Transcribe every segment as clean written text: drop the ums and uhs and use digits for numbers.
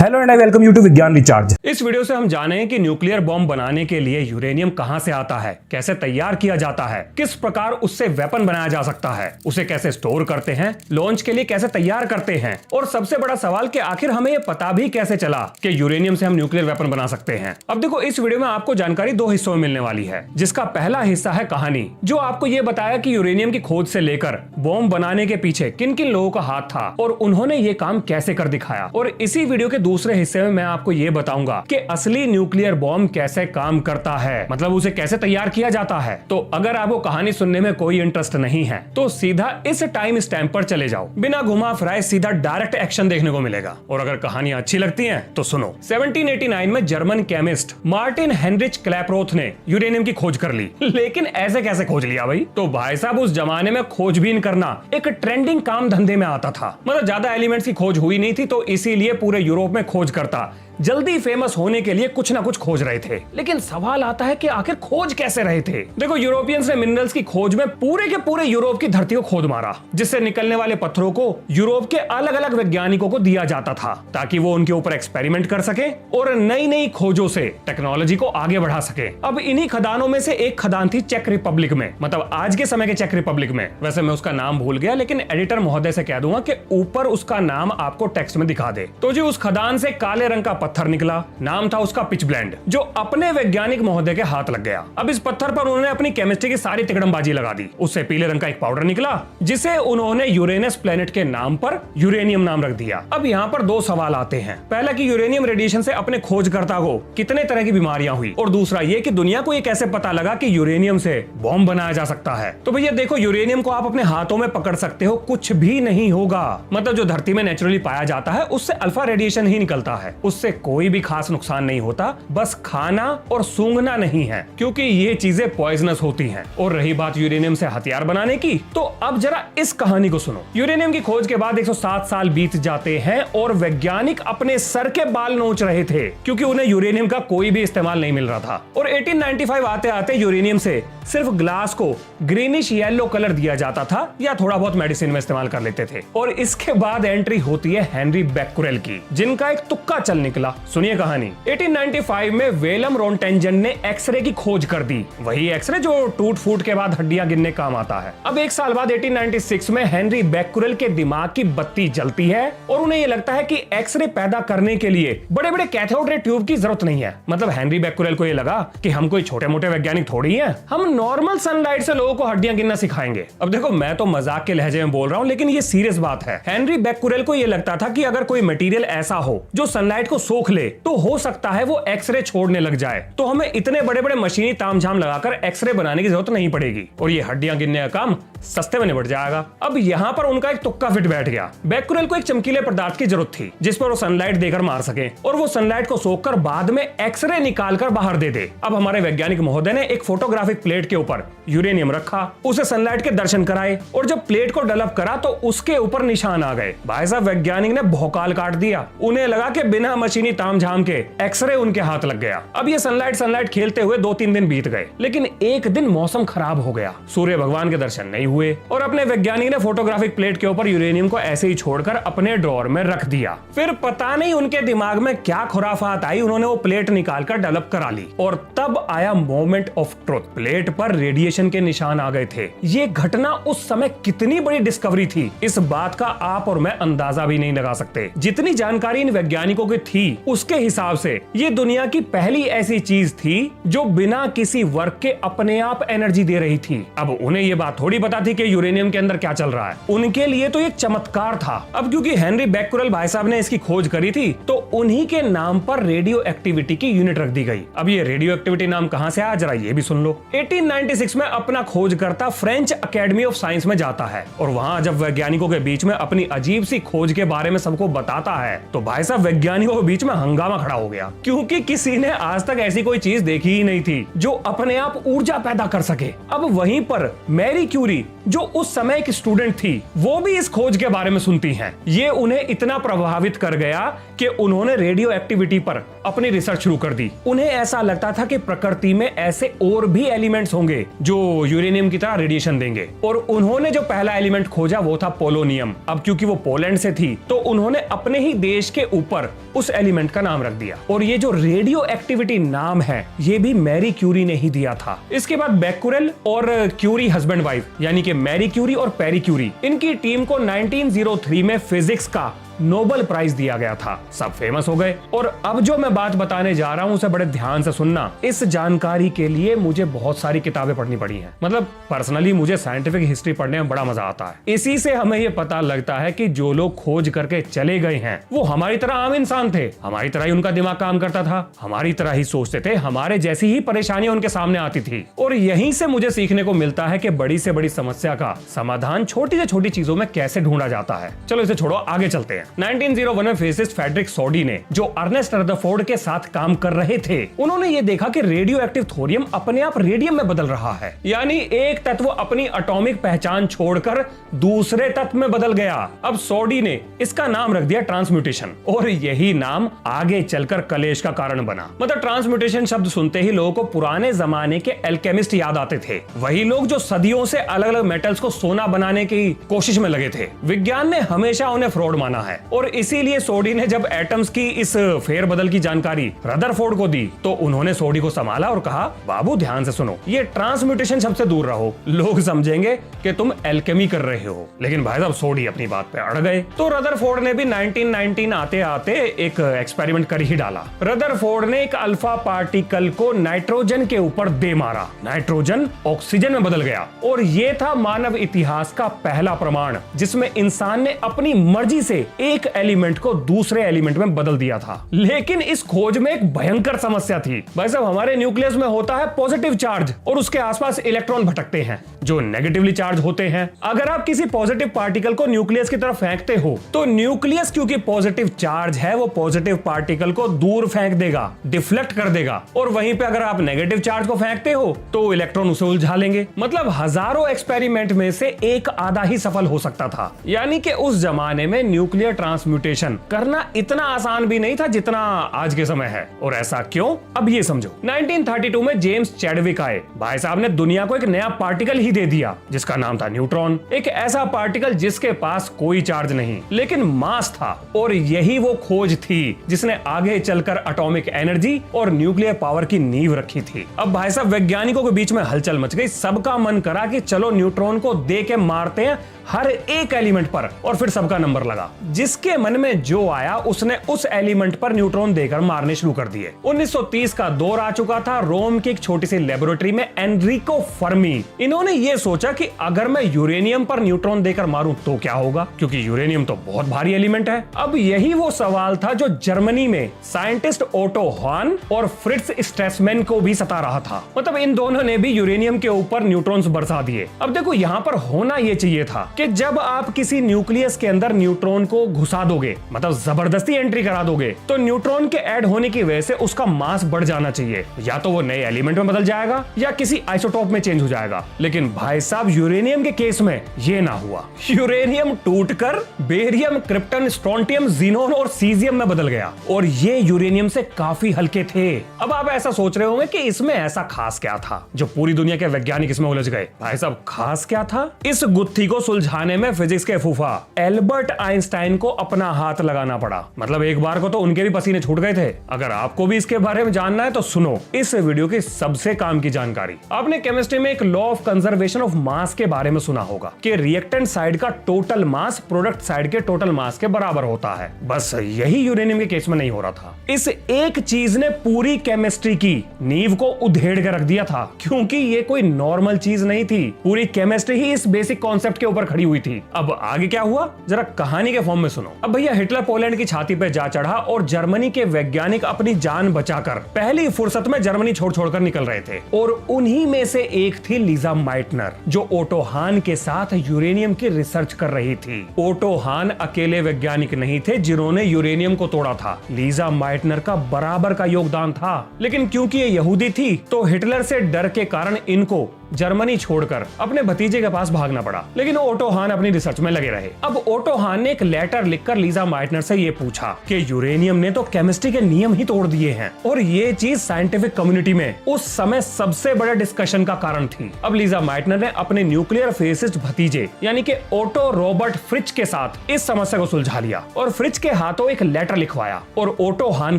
Hello and I welcome you to Vigyan recharge. इस video से हम जानें कि न्यूक्लियर बॉम्ब बनाने के लिए यूरेनियम कहां से आता है, कैसे तैयार किया जाता है, किस प्रकार उससे वेपन बनाया जा सकता है, उसे कैसे स्टोर करते हैं, लॉन्च के लिए कैसे तैयार करते हैं, और सबसे बड़ा सवाल कि आखिर हमें यह पता भी कैसे चला कि यूरेनियम से हम न्यूक्लियर वेपन बना सकते हैं। अब देखो, इस वीडियो में आपको जानकारी दो हिस्सों में मिलने वाली है, जिसका पहला हिस्सा है कहानी, जो आपको ये बताया कि यूरेनियम की खोज से लेकर बॉम्ब बनाने के पीछे किन किन लोगों का हाथ था और उन्होंने ये काम कैसे कर दिखाया। और इसी वीडियो के दूसरे हिस्से में मैं आपको ये बताऊंगा कि असली न्यूक्लियर बॉम्ब कैसे काम करता है, मतलब उसे कैसे तैयार किया जाता है। तो अगर आपको कहानी सुनने में कोई इंटरेस्ट नहीं है तो सीधा इस टाइम स्टैम्प पर चले जाओ, बिना घुमा फिराए सीधा डायरेक्ट एक्शन देखने को मिलेगा। और अगर कहानियां अच्छी लगती हैं तो सुनो। 1789 में जर्मन केमिस्ट मार्टिन हेनरिच क्लैपरोथ ने यूरेनियम की खोज कर ली। लेकिन ऐसे कैसे खोज लिया भाई? तो भाई साहब, उस जमाने में खोजबीन करना एक ट्रेंडिंग काम धंधे में आता था। मतलब ज्यादा एलिमेंट्स की खोज हुई नहीं थी, तो इसीलिए पूरे यूरोप में खोज करता जल्दी फेमस होने के लिए कुछ ना कुछ खोज रहे थे। लेकिन सवाल आता है कि आखिर खोज कैसे रहे थे? देखो, यूरोपियंस ने मिनरल्स की खोज में पूरे के पूरे यूरोप की धरती को खोद मारा, जिससे निकलने वाले पत्थरों को यूरोप के अलग अलग वैज्ञानिकों को दिया जाता था, ताकि वो उनके ऊपर एक्सपेरिमेंट कर सके और नई नई खोजों से टेक्नोलॉजी को आगे बढ़ा सके। अब इन्हीं खदानों में से एक खदान थी चेक रिपब्लिक में, मतलब आज के समय के चेक रिपब्लिक में। वैसे मैं उसका नाम भूल गया, लेकिन एडिटर महोदय से कह दूंगा कि ऊपर उसका नाम आपको टेक्स्ट में दिखा दे। तो जी, उस खदान से काले रंग का पत्थर निकला, नाम था उसका पिच ब्लेंड, जो अपने वैज्ञानिक महोदय के हाथ लग गया। अब इस पत्थर पर उन्होंने अपनी केमिस्ट्री की सारी तिकड़मबाजी लगा दी। उससे पीले रंग का एक पाउडर निकला, जिसे उन्होंने यूरेनस प्लेनेट के नाम पर यूरेनियम नाम रख दिया। अब यहाँ पर दो सवाल आते हैं। पहला कि यूरेनियम रेडिएशन से अपने खोजकर्ता को कितने तरह की बीमारियां हुई, और दूसरा ये कि दुनिया को ये कैसे पता लगा कि यूरेनियम से बॉम्ब बनाया जा सकता है। तो भैया देखो, यूरेनियम को आप अपने हाथों में पकड़ सकते हो, कुछ भी नहीं होगा। मतलब जो धरती में नेचुरली पाया जाता है उससे अल्फा रेडिएशन ही निकलता है, उससे कोई भी खास नुकसान नहीं होता। बस खाना और सूंघना नहीं है, क्योंकि ये चीजें पॉइजनस होती हैं। और रही बात यूरेनियम से हथियार बनाने की, तो अब जरा इस कहानी को सुनो। यूरेनियम की खोज के बाद 107 साल बीत जाते हैं और वैज्ञानिक अपने सर के बाल नोच रहे थे, क्योंकि उन्हें यूरेनियम का कोई भी इस्तेमाल नहीं मिल रहा था। और 1895 आते आते यूरेनियम से सिर्फ ग्लास को ग्रीनिश येलो कलर दिया जाता था, या थोड़ा बहुत मेडिसिन में इस्तेमाल कर लेते थे। और इसके बाद एंट्री होती है हेनरी बेक्कुरेल की, जिनका एक तुक्का चल निकला। सुनिए कहानी। 1895 में वेलम रोंटेंजन ने एक्सरे की खोज कर दी, वही एक्सरे जो टूट फूट के बाद हड्डियां गिनने काम आता है। अब एक साल बाद 1896 में हेनरी बेक्कुरेल के दिमाग की बत्ती जलती है और उन्हें यह लगता है कि एक्सरे पैदा करने के लिए बड़े बड़े कैथोड रे ट्यूब की जरूरत नहीं है। मतलब हेनरी बेक्कुरेल को यह लगा कि हम कोई छोटे मोटे वैज्ञानिक थोड़ी हैं, हम नॉर्मल सनलाइट से लोगों को हड्डियां गिनना सिखाएंगे। अब देखो, मैं तो मजाक के लहजे में बोल रहा हूं, लेकिन ये सीरियस बात है। हेनरी बेक्कुरेल को यह लगता था कि अगर कोई मटेरियल ऐसा हो जो सनलाइट को सोख ले, तो हो सकता है वो एक्सरे छोड़ने लग जाए, तो हमें इतने बड़े बड़े मशीनी तामझाम लगाकर एक्सरे बनाने की जरूरत नहीं पड़ेगी और ये हड्डियां गिनने का काम सस्ते में निपट जाएगा। अब यहाँ पर उनका एक तुक्का फिट बैठ गया। बेक्कुरेल को एक चमकीले पदार्थ की जरूरत थी, जिस पर वो सनलाइट देकर मार सके और वो सनलाइट को सोखकर बाद में एक्सरे निकालकर बाहर दे दे। अब हमारे वैज्ञानिक महोदय ने एक फोटोग्राफिक प्लेट के ऊपर यूरेनियम रखा, उसे सनलाइट के दर्शन कराए, और जब प्लेट को डेवलप करा तो उसके ऊपर निशान आ गए। भाई साहब, वैज्ञानिक ने भौकाल काट दिया। उन्हें लगा कि बिना मशीनी तामझाम के एक्सरे उनके हाथ लग गया। अब ये सनलाइट खेलते हुए 2-3 दिन बीत गए, लेकिन एक दिन मौसम खराब हो गया, सूर्य भगवान के दर्शन नहीं हुए और अपने वैज्ञानिक ने फोटोग्राफिक प्लेट के ऊपर यूरेनियम को ऐसे ही छोड़कर अपने ड्रॉअर में रख दिया। फिर पता नहीं उनके दिमाग में क्या खुराफात आई, उन्होंने वो प्लेट निकालकर डेवलप करा ली और तब आया मोमेंट ऑफ ट्रुथ। प्लेट पर रेडिएशन के निशान आ गए थे। ये घटना उस समय कितनी बड़ी डिस्कवरी थी, इस बात का आप और मैं अंदाजा भी नहीं लगा सकते। जितनी जानकारी इन वैज्ञानिकों की थी, उसके हिसाब से ये दुनिया की पहली ऐसी चीज थी जो बिना किसी वर्क के अपने आप एनर्जी दे रही थी। अब उन्हें ये बात थोड़ी पता थी कि यूरेनियम के अंदर क्या चल रहा है, उनके लिए तो एक चमत्कार था। अब क्योंकि हेनरी बेक्कुरेल भाई साहब ने इसकी खोज करी थी, तो उन्हीं के नाम पर रेडियो एक्टिविटी की यूनिट रख दी गई। अब ये रेडियो एक्टिविटी नाम कहां से आया, जरा ये भी सुन लो। 1896 में अपना खोजकर्ता फ्रेंच अकेडमी ऑफ साइंस में जाता है और वहां जब वैज्ञानिकों के बीच में अपनी अजीब सी खोज के बारे में सबको बताता है, तो भाई साहब वैज्ञानिकों के बीच में हंगामा खड़ा हो गया, क्योंकि किसी ने आज तक ऐसी कोई चीज देखी ही नहीं थी जो अपने आप ऊर्जा पैदा कर सके। अब वहीं पर मैरी क्यूरी जो उस समय एक स्टूडेंट थी, वो भी इस खोज के बारे में सुनती हैं। ये उन्हें इतना प्रभावित कर गया कि उन्होंने रेडियो एक्टिविटी पर अपनी रिसर्च शुरू कर दी। उन्हें ऐसा लगता था कि प्रकृति में ऐसे और भी एलिमेंट्स होंगे जो यूरेनियम की तरह रेडिएशन देंगे, और उन्होंने जो पहला एलिमेंट खोजा वो था पोलोनियम। अब क्योंकि वो पोलैंड से थी तो उन्होंने अपने ही देश के ऊपर उस एलिमेंट का नाम रख दिया, और ये जो रेडियो एक्टिविटी नाम है ये भी मैरी क्यूरी ने ही दिया था। इसके बाद बेक्यूरेल और क्यूरी हस्बैंड वाइफ यानी कि मैरी क्यूरी और पेरी क्यूरी, इनकी टीम को 1903 में फिजिक्स का नोबेल प्राइज दिया गया था। सब फेमस हो गए। और अब जो मैं बात बताने जा रहा हूं उसे बड़े ध्यान से सुनना। इस जानकारी के लिए मुझे बहुत सारी किताबें पढ़नी पड़ी हैं। मतलब पर्सनली मुझे साइंटिफिक हिस्ट्री पढ़ने में बड़ा मजा आता है। इसी से हमें ये पता लगता है कि जो लोग खोज करके चले गए हैं वो हमारी तरह आम इंसान थे, हमारी तरह ही उनका दिमाग काम करता था, हमारी तरह ही सोचते थे, हमारे जैसी ही परेशानियां उनके सामने आती थी। और यहीं से मुझे सीखने को मिलता है कि बड़ी से बड़ी समस्या का समाधान छोटी से छोटी चीजों में कैसे ढूंढा जाता है। चलो इसे छोड़ो, आगे चलते हैं। 1901 में फिजिसिस्ट फ्रेडरिक सोडी ने, जो अर्नेस्ट रदरफोर्ड के साथ काम कर रहे थे, उन्होंने ये देखा कि रेडियो एक्टिव थोरियम अपने आप रेडियम में बदल रहा है। यानी एक तत्व अपनी एटॉमिक पहचान छोड़कर दूसरे तत्व में बदल गया। अब सोडी ने इसका नाम रख दिया ट्रांसम्यूटेशन, और यही नाम आगे चलकर कलेश का कारण बना। मतलब ट्रांसम्यूटेशन शब्द सुनते ही लोगों को पुराने जमाने के एल्केमिस्ट याद आते थे, वही लोग जो सदियों से अलग अलग मेटल्स को सोना बनाने की कोशिश में लगे थे। विज्ञान ने हमेशा उन्हें फ्रॉड माना है, और इसीलिए सोडी ने जब एटम्स की इस फेरबदल की जानकारी रदरफोर्ड को दी तो उन्होंने सोडी को संभाला और कहा, बाबू ध्यान से सुनो, ये ट्रांसम्यूटेशन शब्द से दूर रहो, लोग समझेंगे कि तुम एल्केमी कर रहे हो। लेकिन भाई साहब सोडी अपनी बात पे अड़ गए। तो रदरफोर्ड ने भी 1919 आते आते एक एक्सपेरिमेंट कर ही डाला। रदरफोर्ड ने एक अल्फा पार्टिकल को नाइट्रोजन के ऊपर दे मारा, नाइट्रोजन ऑक्सीजन में बदल गया, और ये था मानव इतिहास का पहला प्रमाण जिसमें इंसान ने अपनी मर्जी से एक एलिमेंट को दूसरे एलिमेंट में बदल दिया था। लेकिन इस खोज में एक भयंकर समस्या थी। भाई साहब हमारे न्यूक्लियस में होता है पॉजिटिव चार्ज और उसके आसपास इलेक्ट्रॉन भटकते हैं जो नेगेटिवली चार्ज होते हैं। अगर आप किसी पॉजिटिव पार्टिकल को न्यूक्लियस की तरफ फेंकते हो तो न्यूक्लियस क्योंकि पॉजिटिव चार्ज है वो पॉजिटिव पार्टिकल को दूर फेंक देगा, डिफ्लेक्ट कर देगा, और वहीं पे अगर आप नेगेटिव चार्ज को फेंकते हो तो इलेक्ट्रॉन उसे उलझा लेंगे। मतलब हजारों एक्सपेरिमेंट में से एक आधा ही सफल हो सकता था। यानी कि उस जमाने में न्यूक्लियर ट्रांसम्यूटेशन करना इतना आसान भी नहीं था जितना आज के समय है। और ऐसा क्यों, अब ये समझो। 1932 में जेम्स चैडविक आए। भाई साहब ने दुनिया को एक नया पार्टिकल ही दे दिया जिसका नाम था न्यूट्रॉन। एक ऐसा पार्टिकल जिसके पास कोई चार्ज नहीं लेकिन मास था, और यही वो खोज थी जिसने आगे चलकर एटॉमिक एनर्जी और न्यूक्लियर पावर की नींव रखी थी। अब भाई साहब वैज्ञानिकों के बीच में हलचल मच गई। सबका मन करा कि चलो न्यूट्रॉन को दे के मारते हैं हर एक एलिमेंट पर, और फिर सबका नंबर लगा। जिसके मन में जो आया उसने उस एलिमेंट पर न्यूट्रॉन देकर मारने शुरू कर दिए। 1930 का दौर आ चुका था। रोम की एक छोटी सी लेबोरेटरी में एनरिको फर्मी, इन्होंने ये सोचा कि अगर मैं यूरेनियम पर न्यूट्रॉन देकर मारूं तो क्या होगा, क्योंकि यूरेनियम तो बहुत भारी एलिमेंट है। अब यही वो सवाल था जो जर्मनी में साइंटिस्ट ओटो हॉर्न और फ्रिट्ज स्ट्रेसमैन को भी सता रहा था। मतलब इन दोनों ने भी यूरेनियम के ऊपर न्यूट्रॉन्स बरसा दिए। अब देखो यहाँ पर होना ये चाहिए था कि जब आप किसी न्यूक्लियस के अंदर न्यूट्रॉन को घुसा दोगे, मतलब जबरदस्ती एंट्री करा दोगे, तो न्यूट्रॉन के ऐड होने की वजह से उसका मास बढ़ जाना चाहिए। या तो वो नए एलिमेंट में बदल जाएगा या किसी आइसोटोप में चेंज हो जाएगा। लेकिन भाई साहब यूरेनियम के केस में ये ना हुआ। यूरेनियम टूटकर बेरियम, क्रिप्टन, स्ट्रोंटियम, जीनोन और सीजियम में बदल गया, और ये यूरेनियम से काफी हल्के थे। अब आप ऐसा सोच रहे होंगे कि इसमें ऐसा खास क्या था जो पूरी दुनिया के वैज्ञानिक इसमें उलझ गए। भाई साहब खास क्या था? इस गुत्थी को सुलझाने में फिजिक्स के फूफा एल्बर्ट आइंस्टाइन को अपना हाथ लगाना पड़ा। मतलब एक बार को तो उनके भी पसीने छूट गए थे। अगर आपको भी इसके बारे में जानना है तो सुनो इस वीडियो की सबसे काम की जानकारी। आपने केमिस्ट्री में एक law of conservation of mass के बारे में सुना होगा कि रिएक्टेंट साइड का टोटल मास प्रोडक्ट साइड के टोटल मास के बराबर होता है। बस यही यूरेनियम के केस में नहीं हो रहा था। इस एक चीज ने पूरी केमिस्ट्री की नींव को उधेड़ के रख दिया था, क्योंकि ये कोई नॉर्मल चीज नहीं थी। पूरी केमिस्ट्री ही इस बेसिक कॉन्सेप्ट के ऊपर खड़ी हुई थी। अब आगे क्या हुआ जरा कहानी के फॉर्म में सुनो। अब भैया हिटलर पोलैंड की छाती पे जा चढ़ा और जर्मनी के वैज्ञानिक अपनी जान बचाकर पहली फुर्सत में जर्मनी छोड़ छोड़कर निकल रहे थे, और उन्हीं में से एक थी लीजा माइटनर, जो ओटो हान के साथ यूरेनियम की रिसर्च कर रही थी। ओटो हान अकेले वैज्ञानिक नहीं थे जिन्होंने यूरेनियम को तोड़ा था, लीजा माइटनर का बराबर का योगदान था। लेकिन क्योंकि ये यहूदी थी तो हिटलर से डर के कारण इनको जर्मनी छोड़कर अपने भतीजे के पास भागना पड़ा। लेकिन ओटो हान अपनी रिसर्च में लगे रहे। अब ओटो हान ने एक लेटर लिखकर लीजा माइटनर से ये पूछा कि यूरेनियम ने तो केमिस्ट्री के नियम ही तोड़ दिए हैं, और ये चीज साइंटिफिक कम्युनिटी में उस समय सबसे बड़े डिस्कशन का कारण थी। अब लीजा माइटनर ने अपने न्यूक्लियर फिजिसिस्ट भतीजे यानी कि ओटो रॉबर्ट फ्रिच के साथ इस समस्या को सुलझा लिया और फ्रिच के हाथों एक लेटर लिखवाया और ओटो हान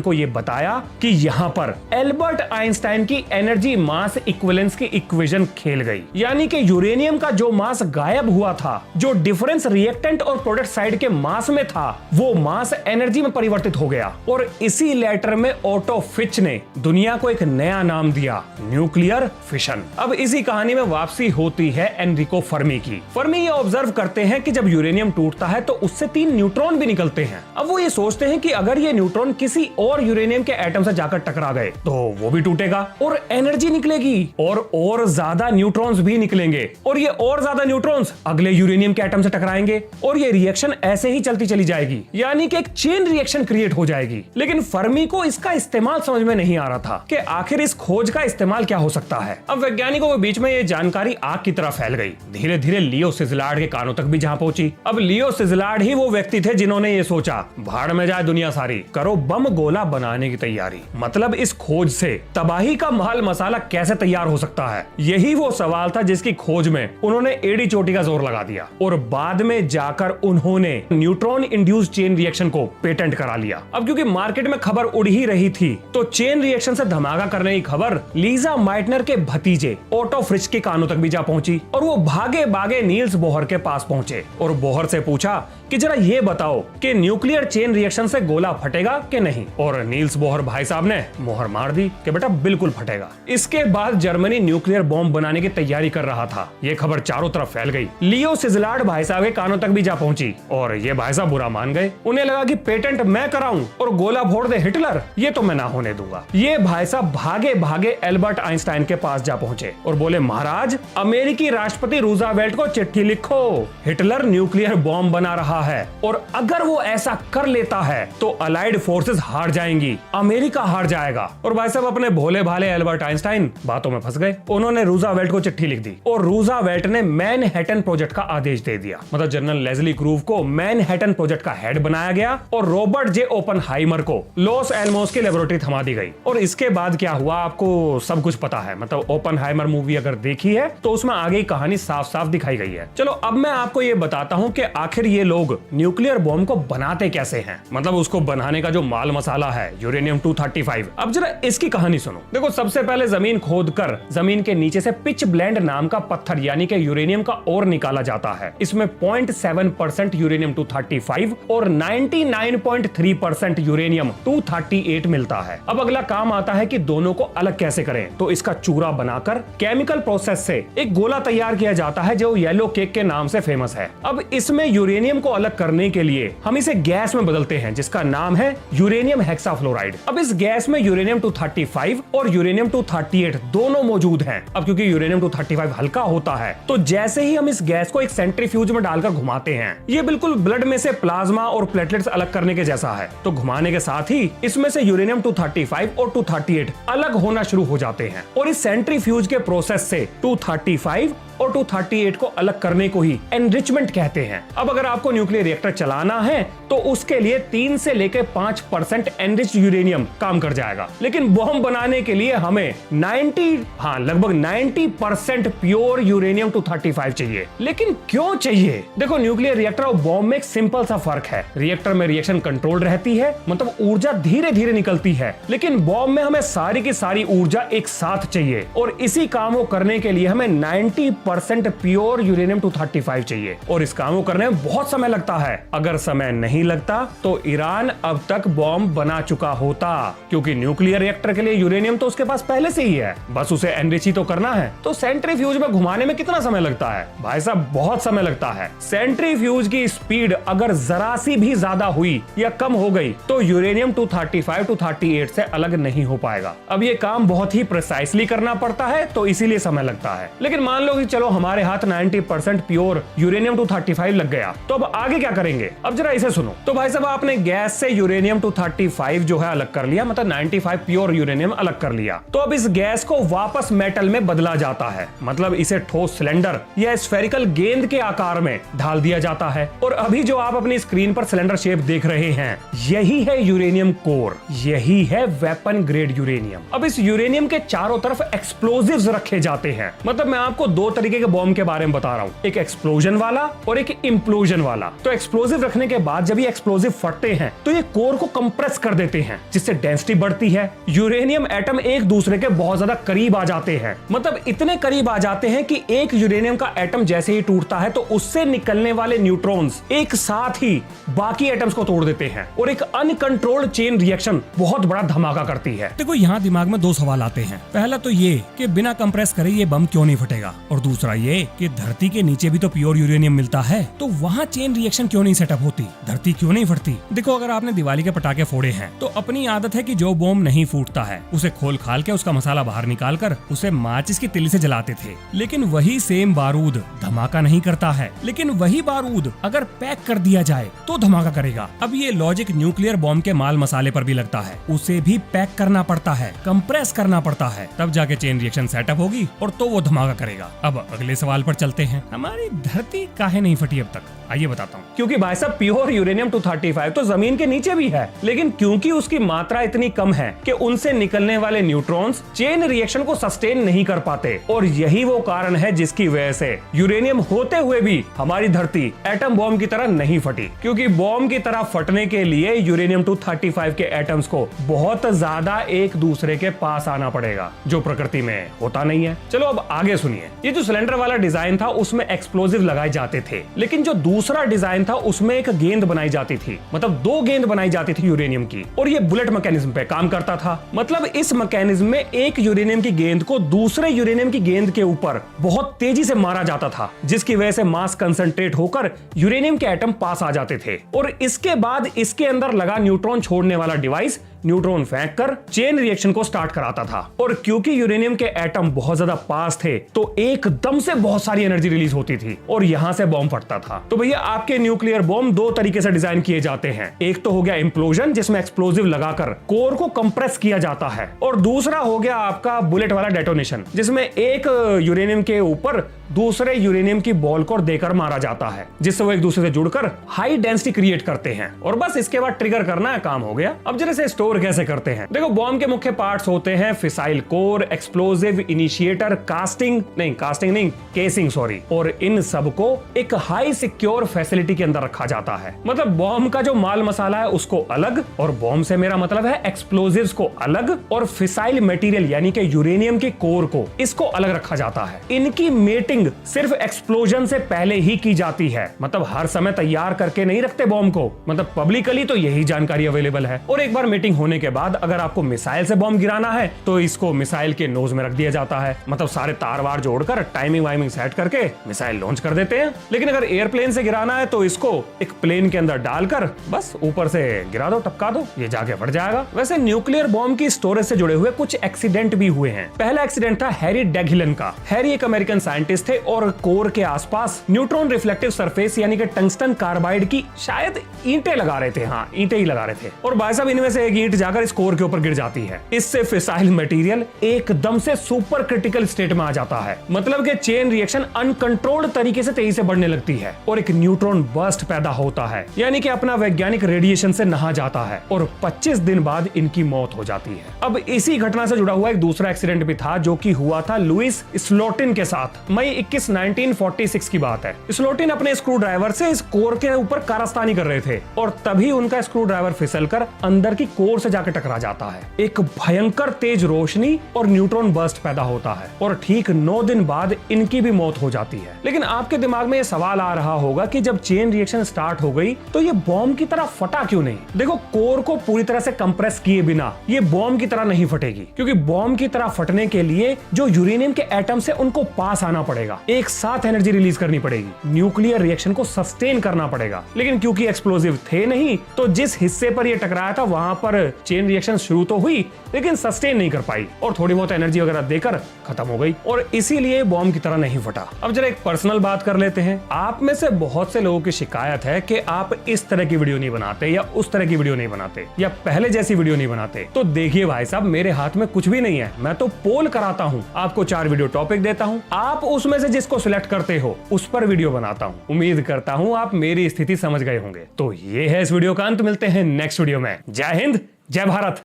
को यह बताया कि यहाँ पर एल्बर्ट आइंस्टाइन की एनर्जी मास इक्विवेलेंस की इक्वेशन खेल गई, यानी कि यूरेनियम का जो मास गायब हुआ था, जो डिफरेंस रिएक्टेंट और प्रोडक्ट साइड के मास में था, वो मास एनर्जी में परिवर्तित हो गया। और इसी लेटर में ओटो फिच ने दुनिया को एक नया नाम दिया, न्यूक्लियर फिशन। अब इसी कहानी में वापसी होती है एनरिको फर्मी की। फर्मी ये ऑब्जर्व करते हैं कि जब यूरेनियम टूटता है तो उससे 3 न्यूट्रॉन भी निकलते हैं। अब वो ये सोचते हैं कि अगर ये न्यूट्रॉन किसी और यूरेनियम के एटम से जाकर टकरा गए तो वो भी टूटेगा और एनर्जी निकलेगी और ज्यादा न्यूट्रॉन्स भी निकलेंगे, और ये और ज्यादा न्यूट्रॉन्स अगले यूरेनियम के एटम से टकराएंगे और ये रिएक्शन ऐसे ही चलती चली जाएगी, यानी कि एक चेन रिएक्शन क्रिएट हो जाएगी। लेकिन फर्मी को इसका इस्तेमाल समझ में नहीं आ रहा था कि आखिर इस खोज का इस्तेमाल क्या हो सकता है। अब वैज्ञानिकों के बीच में ये जानकारी आग की तरह फैल गई, धीरे धीरे लियो सिजलार्ड के कानों तक भी जहां पहुंची। अब लियो सिजलार्ड ही वो व्यक्ति थे जिन्होंने ये सोचा, भाड़ में जाए दुनिया सारी, करो बम गोला बनाने की तैयारी। मतलब इस खोज से तबाही का माल मसाला कैसे तैयार हो सकता है, यही वो सवाल था जिसकी खोज में उन्होंने एड़ी चोटी का जोर लगा दिया और बाद में जाकर उन्होंने न्यूट्रॉन इंड्यूस्ड चेन रिएक्शन को पेटेंट करा लिया। अब क्योंकि मार्केट में खबर उड़ ही रही थी तो चेन रिएक्शन से धमाका करने की खबर लीजा माइटनर के भतीजे ओटो फ्रिच के कानों तक भी जा पहुंची और वो भागे भागे नील्स बोहर के पास पहुंचे और बोहर से पूछा कि जरा ये बताओ कि न्यूक्लियर चेन रिएक्शन से गोला फटेगा कि नहीं, और नील्स बोहर भाई साहब ने मोहर मार दी कि बेटा बिल्कुल फटेगा। इसके बाद जर्मनी न्यूक्लियर बॉम्ब बनाने की तैयारी कर रहा था। ये खबर चारों तरफ फैल गई। लियो सिजलार्ड भाई साहब के कानों तक भी जा पहुंची और ये भाई साहब बुरा मान गए। उन्हें लगा कि पेटेंट मैं कराऊं और गोला फोड़ दे हिटलर, ये तो मैं ना होने दूंगा। ये भाई साहब भागे भागे एल्बर्ट आइंस्टाइन के पास जा पहुंचे और बोले, महाराज अमेरिकी राष्ट्रपति रूजवेल्ट को चिट्ठी लिखो, हिटलर न्यूक्लियर बॉम्ब बना रहा है और अगर वो ऐसा कर लेता है तो अलाइड फोर्सेस हार जाएंगी, अमेरिका हार जाएगा। और भाई साहब अपने भोले भाले एल्बर्ट आइंस्टाइन बातों में फंस गए। उन्होंने रूजवेल्ट को चिट्ठी लिख दी और रूजवेल्ट ने मैनहट्टन प्रोजेक्ट का आदेश दे दिया। मतलब जनरल लेस्ली क्रूव को मैनहट्टन प्रोजेक्ट का हेड बनाया गया और रॉबर्ट जे ओपनहाइमर को लॉस एलमोस की लेबोरेटरी थमा दी गई। और इसके बाद क्या हुआ आपको सब कुछ पता है। मतलब ओपनहाइमर मूवी अगर देखी है तो उसमें आगे की कहानी साफ साफ दिखाई गई है। चलो अब मैं आपको ये बताता हूँ कि आखिर ये लोग न्यूक्लियर बॉम्ब को बनाते कैसे हैं, मतलब उसको बनाने का जो माल मसाला है यूरेनियम 235। अब जरा इसकी कहानी सुनो। देखो सबसे पहले जमीन खोदकर जमीन के नीचे से पिच ब्लेंड नाम का पत्थर यानी कि यूरेनियम का ओर निकाला जाता है। इसमें 0.7% यूरेनियम 235 और 99.3% यूरेनियम 238 मिलता है। अब अगला काम आता है कि दोनों को अलग कैसे करें। तो इसका चूरा बनाकर केमिकल प्रोसेस से एक गोला तैयार किया जाता है जो येलो केक के नाम से फेमस है। अब इसमें यूरेनियम को अलग करने के लिए हम इसे गैस में बदलते हैं जिसका नाम है यूरेनियम हेक्साफ्लोराइड। अब इस गैस में यूरेनियम 235 और यूरेनियम 238 दोनों मौजूद हैं। अब क्योंकि यूरेनियम 235 हल्का होता है तो जैसे ही हम इस गैस को एक सेंट्रीफ्यूज में डालकर घुमाते हैं, ये बिल्कुल ब्लड में से प्लाज्मा और प्लेटलेट्स अलग करने के जैसा है। तो घुमाने के साथ ही इसमें से यूरेनियम 235 और 238 अलग होना शुरू हो जाते हैं और इस सेंट्रीफ्यूज के प्रोसेस से 235 और 238 को अलग करने को ही एनरिचमेंट कहते हैं। अब अगर आपको न्यूक्लियर रिएक्टर चलाना है तो उसके लिए 3 से लेकर 5% एनरिच्ड यूरेनियम काम कर जाएगा, लेकिन बॉम्ब बनाने के लिए हमें लगभग 90% प्योर यूरेनियम 235 चाहिए। लेकिन क्यों चाहिए? देखो न्यूक्लियर रिएक्टर और बॉम्ब में एक सिंपल सा फर्क है। रिएक्टर में रिएक्शन कंट्रोल रहती है, मतलब ऊर्जा धीरे धीरे निकलती है, लेकिन बॉम्ब में हमें सारी की सारी ऊर्जा एक साथ चाहिए और इसी काम को करने के लिए हमें 90 90% प्योर यूरेनियम 235 चाहिए और इस काम को करने में बहुत समय लगता है। अगर समय नहीं लगता तो ईरान अब तक बॉम्ब बना चुका होता, क्योंकि न्यूक्लियर रिएक्टर के लिए यूरेनियम तो उसके पास पहले से ही है, बस उसे एनरिच ही तो करना है। तो सेंट्रीफ्यूज में घुमाने में कितना समय लगता है भाई साहब? बहुत समय लगता है। सेंट्रीफ्यूज की स्पीड अगर जरा सी भी ज्यादा हुई या कम हो गई तो यूरेनियम 235 238 से अलग नहीं हो पाएगा। अब ये काम बहुत ही प्रिसाइसली करना पड़ता है तो इसीलिए समय लगता है। लेकिन मान लो कि चलो हमारे हाथ 90% प्योर यूरेनियम 235 लग गया, तो अब आगे क्या करेंगे? अब जरा इसे सुनो। तो भाई साहब आपने गैस से यूरेनियम 235 जो है अलग कर लिया, मतलब 95 प्योर यूरेनियम अलग कर लिया। तो अब इस गैस को वापस मेटल में बदला जाता है, मतलब इसे ठोस सिलेंडर या स्फेरिकल गेंद के आकार में ढाल दिया जाता है। और अभी जो आप अपनी स्क्रीन पर सिलेंडर शेप देख रहे हैं, यही है यूरेनियम कोर, यही है वेपन ग्रेड यूरेनियम। अब इस यूरेनियम के चारों तरफ एक्सप्लोजिव्स रखे जाते हैं। मतलब मैं आपको दो तरीके के बॉम्ब के बारे में बता रहा हूं, एक एक्सप्लोजन वाला और एक इंप्लोजन वाला। तो एक्सप्लोजिव रखने के बाद जब ये एक्सप्लोजिव फटते हैं तो ये कोर को कंप्रेस कर देते हैं, जिससे डेंसिटी बढ़ती है। यूरेनियम एटम एक दूसरे के बहुत ज्यादा करीब आ जाते हैं, मतलब इतने करीब आ जाते हैं कि एक यूरेनियम का एटम जैसे ही टूटता है तो उससे निकलने वाले न्यूट्रॉन्स एक साथ ही बाकी एटम्स को तोड़ देते हैं और एक अनकंट्रोल्ड चेन रिएक्शन बहुत बड़ा धमाका करती है। देखो यहाँ दिमाग में दो सवाल आते हैं। पहला तो ये कि बिना कंप्रेस करे ये बम क्यों नहीं फटेगा, और दूसरा ये कि धरती के नीचे भी तो प्योर यूरेनियम मिलता है, तो वहाँ चेन रिएक्शन क्यों नहीं सेटअप होती, धरती क्यों नहीं फटती? देखो अगर आपने दिवाली के पटाखे फोड़े हैं तो अपनी आदत है कि जो बम नहीं फूटता है उसे खोल खाल के उसका मसाला बाहर निकाल कर उसे माचिस की तिली से जलाते थे, लेकिन वही सेम बारूद धमाका नहीं करता है। लेकिन वही बारूद अगर पैक कर दिया जाए तो धमाका करेगा। अब ये लॉजिक न्यूक्लियर बॉम्ब के माल मसाले पर भी लगता है, उसे भी पैक करना पड़ता है, कंप्रेस करना पड़ता है, तब जाके चेन रिएक्शन सेटअप होगी और तो वो धमाका करेगा। अब अगले सवाल पर चलते हैं, हमारी धरती काहे नहीं फटी अब तक? आइए बताता हूँ। क्योंकि भाई साहब प्योर यूरेनियम 235 तो जमीन के नीचे भी है, लेकिन क्योंकि उसकी मात्रा इतनी कम है कि उनसे निकलने वाले न्यूट्रॉन्स चेन रिएक्शन को सस्टेन नहीं कर पाते, और यही वो कारण है जिसकी वजह से यूरेनियम होते हुए भी हमारी धरती एटम बॉम्ब की तरह नहीं फटी। क्योंकि बॉम्ब की तरह फटने के लिए यूरेनियम 235 के एटम्स को बहुत ज्यादा एक दूसरे के पास आना पड़ेगा, जो प्रकृति में होता नहीं है। चलो अब आगे सुनिए। ये जो सिलेंडर वाला डिजाइन था उसमें एक्सप्लोजिव लगाए जाते थे, लेकिन जो दूसरा डिजाइन था उसमें एक गेंद बनाई जाती थी, मतलब दो गेंद बनाई जाती थी यूरेनियम की, और ये बुलेट मैकेनिज्म पे काम करता था। मतलब इस मैकेनिज्म में एक यूरेनियम की गेंद को दूसरे यूरेनियम की गेंद के ऊपर बहुत तेजी से मारा जाता था, जिसकी वजह से मास कंसंट्रेट होकर यूरेनियम के एटम पास आ जाते थे, और इसके बाद इसके अंदर लगा न्यूट्रॉन छोड़ने वाला डिवाइस न्यूट्रॉन फेंक कर चेन रिएक्शन को स्टार्ट कराता था। और क्योंकि यूरेनियम के एटम बहुत ज्यादा पास थे तो एकदम से बहुत सारी एनर्जी रिलीज होती थी और यहां से बॉम्ब फटता था। तो भैया आपके न्यूक्लियर बॉम्ब दो तरीके से डिजाइन किए जाते हैं, एक तो हो गया इंप्लोजन जिसमें एक्सप्लोजिव लगाकर कोर को कंप्रेस किया जाता है, और दूसरा हो गया आपका बुलेट वाला डेटोनेशन जिसमें एक यूरेनियम के ऊपर दूसरे यूरेनियम की बॉल को देकर मारा जाता है, जिससे वो एक दूसरे से जुड़कर हाई डेंसिटी क्रिएट करते हैं, और बस इसके बाद ट्रिगर करना है, काम हो गया। अब जरा से स्टोर कैसे करते हैं? देखो बॉम्ब के मुख्य पार्ट्स होते हैं fissile core, explosive, initiator, casting नहीं केसिंग सॉरी, और इन सबको एक हाई सिक्योर फैसिलिटी के अंदर रखा जाता है। मतलब बॉम्ब का जो माल मसाला है उसको अलग, और बॉम्ब से मेरा मतलब है एक्सप्लोजिव्स को अलग, और फिसाइल मटेरियल यानी कि यूरेनियम के कोर को इसको अलग रखा जाता है। इनकी मेटिंग सिर्फ एक्सप्लोजन से पहले ही की जाती है, मतलब हर समय तैयार करके नहीं रखते बॉम्ब को, मतलब पब्लिकली तो यही जानकारी अवेलेबल है। और एक बार मीटिंग होने के बाद अगर आपको मिसाइल से बॉम्ब गिराना है तो इसको मिसाइल के नोज में रख दिया जाता है, मतलब सारे तार वार जोड़कर टाइमिंग वाइमिंग सेट करके मिसाइल लॉन्च कर देते हैं। लेकिन अगर एयरप्लेन से गिराना है तो इसको एक प्लेन के अंदर डालकर बस ऊपर से गिरा दो, टपका दो, ये जाके फट जाएगा। वैसे न्यूक्लियर बॉम्ब की स्टोरेज से जुड़े हुए कुछ एक्सीडेंट भी हुए हैं। पहला एक्सीडेंट था हैरी डेघिलन का। हैरी एक अमेरिकन साइंटिस्ट थे और कोर के आसपास न्यूट्रॉन रिफ्लेक्टिव सरफेस यानी कि टंगस्टन कार्बाइड की शायद ईंटें लगा रहे थे, हाँ ईंटें ही लगा रहे थे, और भाई साहब इनमें से एक ईंट जाकर इस कोर के ऊपर गिर जाती है। इससे फिसाइल मटेरियल एकदम से सुपर क्रिटिकल स्टेट में आ जाता है, मतलब कि चेन रिएक्शन अनकंट्रोल्ड तरीके से तेजी से बढ़ने लगती है और एक न्यूट्रॉन बर्स्ट पैदा होता है, यानी कि अपना वैज्ञानिक रेडिएशन से नहा जाता है, और 25 दिन बाद इनकी मौत हो जाती है। अब इसी घटना से जुड़ा हुआ एक दूसरा एक्सीडेंट भी था जो कि हुआ था लुइस स्लोटिन के साथ। मई 21, 1946 की बात है। स्लोटिन अपने स्क्रू ड्राइवर से इस कोर के ऊपर कारस्तानी कर रहे थे और तभी उनका स्क्रू ड्राइवर फिसलकर अंदर की कोर जोर से जाकर टकरा जाता है। एक भयंकर तेज रोशनी और न्यूट्रॉन बर्स्ट पैदा होता है और ठीक 9 दिन बाद इनकी भी मौत हो जाती है। लेकिन आपके दिमाग में यह सवाल आ रहा होगा कि जब चेन रिएक्शन स्टार्ट हो गई तो ये बॉम्ब की तरह फटा क्यों नहीं? देखो, कोर को पूरी तरह से कंप्रेस किए बिना ये बॉम्ब की तरह नहीं फटेगी, क्योंकि बॉम्ब की तरह फटने के लिए जो यूरेनियम के एटम्स है उनको पास आना पड़ेगा, एक साथ एनर्जी रिलीज करनी पड़ेगी, न्यूक्लियर रिएक्शन को सस्टेन करना पड़ेगा। लेकिन क्योंकि एक्सप्लोजिव थे नहीं, तो जिस हिस्से पर यह टकराया था वहां पर चेन रिएक्शन शुरू तो हुई लेकिन सस्टेन नहीं कर पाई और थोड़ी बहुत एनर्जी वगैरह देकर खत्म हो गई और इसीलिए बॉम्ब की तरह नहीं फटा। अब जरा एक पर्सनल बात कर लेते हैं। आप में से बहुत से लोगों की शिकायत है कि आप इस तरह की वीडियो नहीं बनाते या उस तरह की वीडियो नहीं बनाते या पहले जैसी वीडियो नहीं बनाते। तो देखिए भाई साहब, मेरे हाथ में कुछ भी नहीं है, मैं तो पोल कराता हूँ, आपको 4 वीडियो टॉपिक देता हूँ, आप उसमें से जिसको सिलेक्ट करते हो उस पर वीडियो बनाता हूँ। उम्मीद करता हूँ आप मेरी स्थिति समझ गए होंगे। तो ये है इस वीडियो का अंत। मिलते हैं नेक्स्ट वीडियो में। जय हिंद, जय भारत।